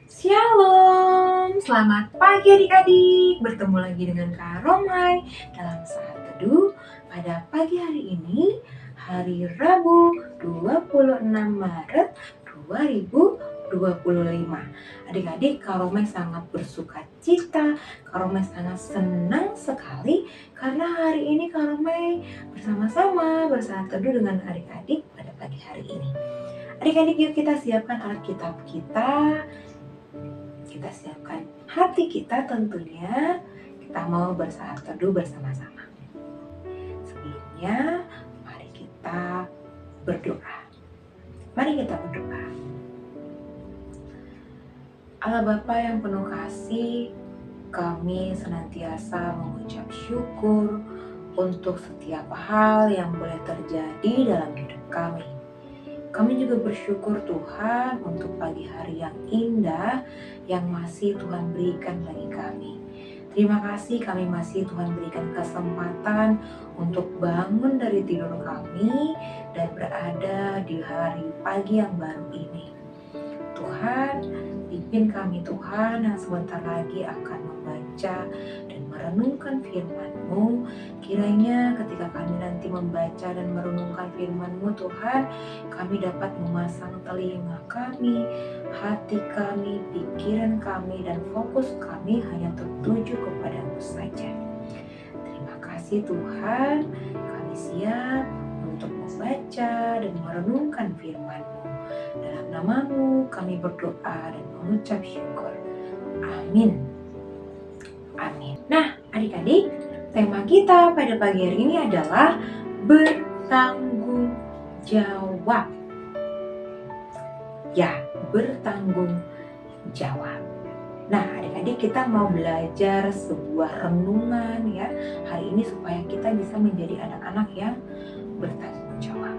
Shalom, selamat pagi adik-adik. Bertemu lagi dengan Kak Romai dalam saat teduh pada pagi hari ini, hari Rabu 26 Maret 2025. Adik-adik, Kak Romai sangat bersuka cita, Kak Romai sangat senang sekali karena hari ini Kak Romai bersama-sama bersaat teduh dengan adik-adik pada pagi hari ini. Adik-adik, yuk kita siapkan Alkitab kita. Kita siapkan hati kita tentunya. Kita mau bersaat teduh bersama-sama. Sebelumnya, mari kita berdoa. Mari kita berdoa. Allah Bapa yang penuh kasih, kami senantiasa mengucap syukur untuk setiap hal yang boleh terjadi dalam hidup kami. Kami juga bersyukur Tuhan untuk pagi hari yang indah yang masih Tuhan berikan bagi kami. Terima kasih kami masih Tuhan berikan kesempatan untuk bangun dari tidur kami dan berada di hari pagi yang baru ini. Tuhan, pimpin kami Tuhan yang sebentar lagi akan membaca dan merenungkan firman-Mu. Kiranya ketika kami nanti membaca dan merenungkan firman-Mu Tuhan, kami dapat memasang telinga kami, hati kami, pikiran kami, dan fokus kami hanya tertuju kepada-Mu saja. Terima kasih Tuhan, kami siap untuk membaca dan merenungkan firman-Mu. Dalam nama-Mu kami berdoa dan mengucap syukur. Amin. Amin. Nah, adik-adik, tema kita pada pagi hari ini adalah bertanggung jawab. Ya, bertanggung jawab. Nah, adik-adik, kita mau belajar sebuah renungan ya hari ini supaya kita bisa menjadi anak-anak yang bertanggung jawab.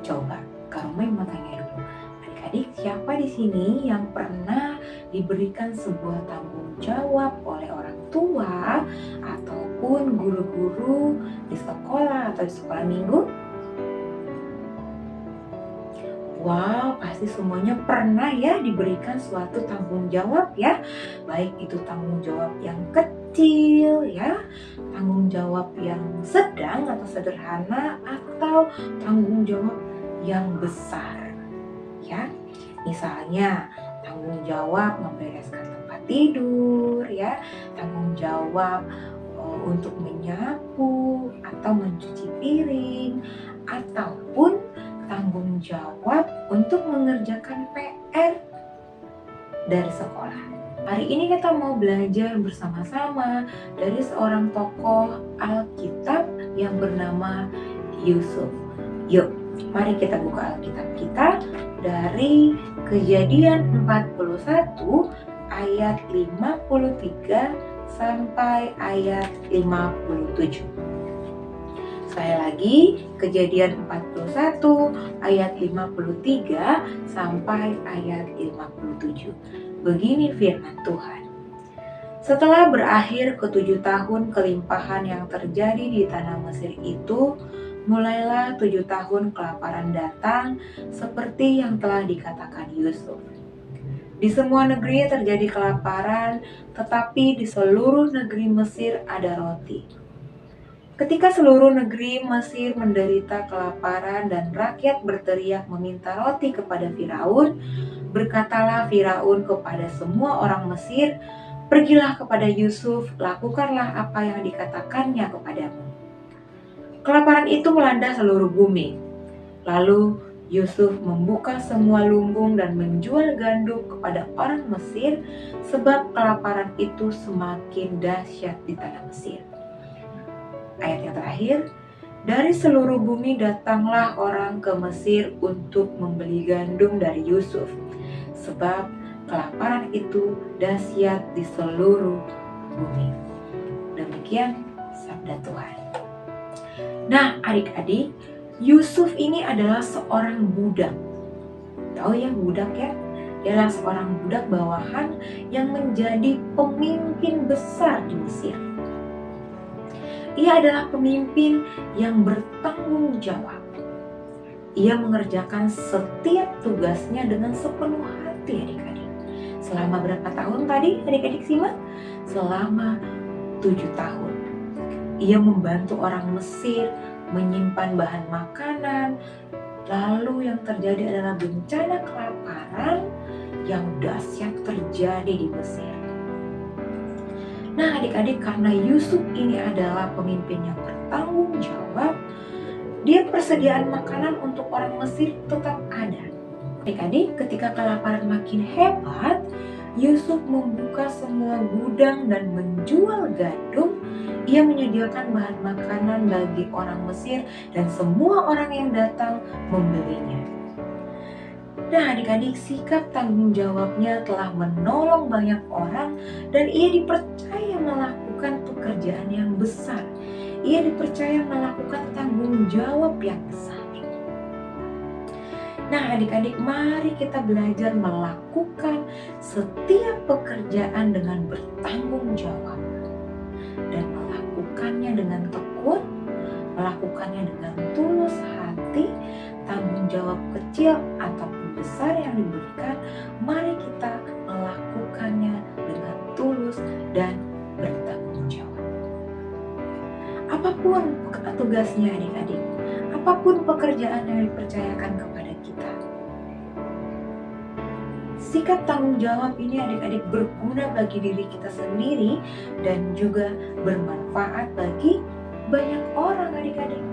Coba, Kak Romai mau tanya dulu, adik-adik, siapa di sini yang pernah diberikan sebuah tanggung jawab oleh orang tua ataupun guru-guru di sekolah atau di sekolah minggu? Wow, pasti semuanya pernah ya diberikan suatu tanggung jawab ya. Baik itu tanggung jawab yang kecil ya, tanggung jawab yang sedang atau sederhana, atau tanggung jawab yang besar ya. Misalnya tanggung jawab membereskan tempat tidur ya, tanggung jawab untuk menyapu atau mencuci piring, ataupun tanggung jawab untuk mengerjakan PR dari sekolah. Hari ini kita mau belajar bersama-sama dari seorang tokoh Alkitab yang bernama Yusuf. Yuk, mari kita buka Alkitab kita dari Kejadian 41 ayat 53 sampai ayat 57. Sekali lagi, Kejadian 41 ayat 53 sampai ayat 57. Begini firman Tuhan. Setelah berakhir ke-7 tahun kelimpahan yang terjadi di tanah Mesir itu, mulailah 7 tahun kelaparan datang seperti yang telah dikatakan Yusuf. Di semua negeri terjadi kelaparan, tetapi di seluruh negeri Mesir ada roti. Ketika seluruh negeri Mesir menderita kelaparan dan rakyat berteriak meminta roti kepada Firaun, berkatalah Firaun kepada semua orang Mesir, "Pergilah kepada Yusuf, lakukanlah apa yang dikatakannya kepadamu." Kelaparan itu melanda seluruh bumi. Lalu Yusuf membuka semua lumbung dan menjual gandum kepada orang Mesir, sebab kelaparan itu semakin dahsyat di tanah Mesir. Ayat yang terakhir, dari seluruh bumi datanglah orang ke Mesir untuk membeli gandum dari Yusuf, sebab kelaparan itu dahsyat di seluruh bumi. Demikian sabda Tuhan. Nah, adik-adik, Yusuf ini adalah seorang budak. Tahu ya budak ya? Dia adalah seorang budak bawahan yang menjadi pemimpin besar di Mesir. Ia adalah pemimpin yang bertanggung jawab. Ia mengerjakan setiap tugasnya dengan sepenuh hati. bakti adik-adik. Selama berapa tahun tadi adik-adik simak? Selama 7 tahun. Ia membantu orang Mesir menyimpan bahan makanan. Lalu yang terjadi adalah bencana kelaparan yang dahsyat terjadi di Mesir. Nah adik-adik, karena Yusuf ini adalah pemimpin yang bertanggung jawab, dia persediaan makanan untuk orang Mesir tetap ada. Adik-adik, ketika kelaparan makin hebat, Yusuf membuka semua gudang dan menjual gandum. Ia menyediakan bahan makanan bagi orang Mesir dan semua orang yang datang membelinya. Nah adik-adik, sikap tanggung jawabnya telah menolong banyak orang dan ia dipercaya melakukan pekerjaan yang besar. Ia dipercaya melakukan tanggung jawab yang besar. Nah adik-adik, mari kita belajar melakukan setiap pekerjaan dengan bertanggung jawab. Dan melakukannya dengan tekun, melakukannya dengan tulus hati. Tanggung jawab kecil ataupun besar yang diberikan, mari kita melakukannya dengan tulus dan bertanggung jawab. Apapun tugasnya adik-adik, apapun pekerjaan yang dipercayakan kepada kita, sikap tanggung jawab ini adik-adik berguna bagi diri kita sendiri dan juga bermanfaat bagi banyak orang adik-adik.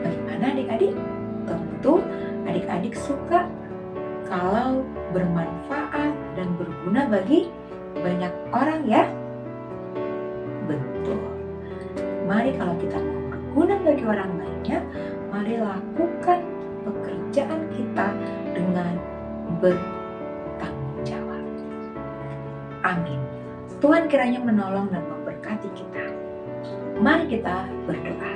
Bagaimana adik-adik? Tentu adik-adik suka kalau bermanfaat dan berguna bagi banyak orang ya? Betul. Mari kalau kita mau berguna bagi orang banyak, mari lakukan pekerjaan kita dengan bertanggung jawab. Amin. Tuhan kiranya menolong dan memberkati kita. Mari kita berdoa.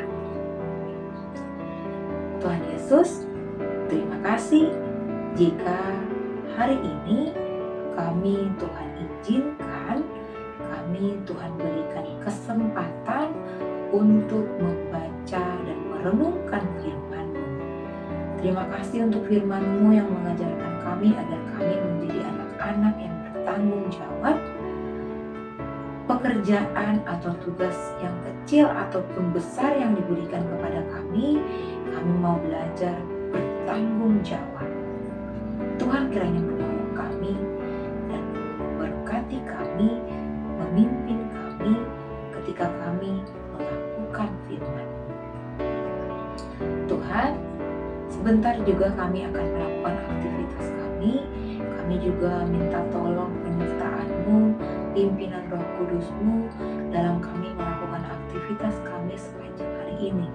Tuhan Yesus, terima kasih jika hari ini kami Tuhan izinkan, kami Tuhan berikan kesempatan untuk membaca dan merenungkan firman-Mu. Terima kasih untuk firman-Mu yang mengajarkan kami agar kami menjadi anak-anak yang bertanggung jawab. Pekerjaan atau tugas yang kecil ataupun besar yang diberikan kepada kami mau belajar bertanggung jawab. Tuhan kiranya menolong kami dan memberkati kami, memimpin kami ketika kami melakukan firman. Tuhan, sebentar juga kami akan melakukan aktivitas kami. Kami juga minta tolong penyertaan-Mu, pimpinan Roh Kudus-Mu dalam kami melakukan aktivitas kami sepanjang hari ini.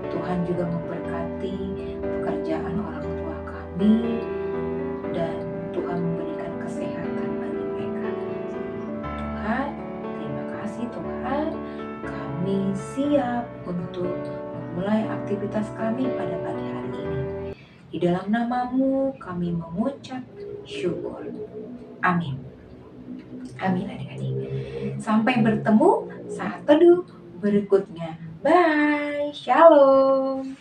Tuhan juga memberkati pekerjaan orang tua kami dan Tuhan memberikan kesehatan bagi mereka. Tuhan, terima kasih Tuhan. Kami siap untuk memulai aktivitas kami pada pagi hari ini. Di dalam nama-Mu kami mengucap syukur. Amin. Amin adik-adik. Sampai bertemu saat teduh berikutnya. Bye. Shalom.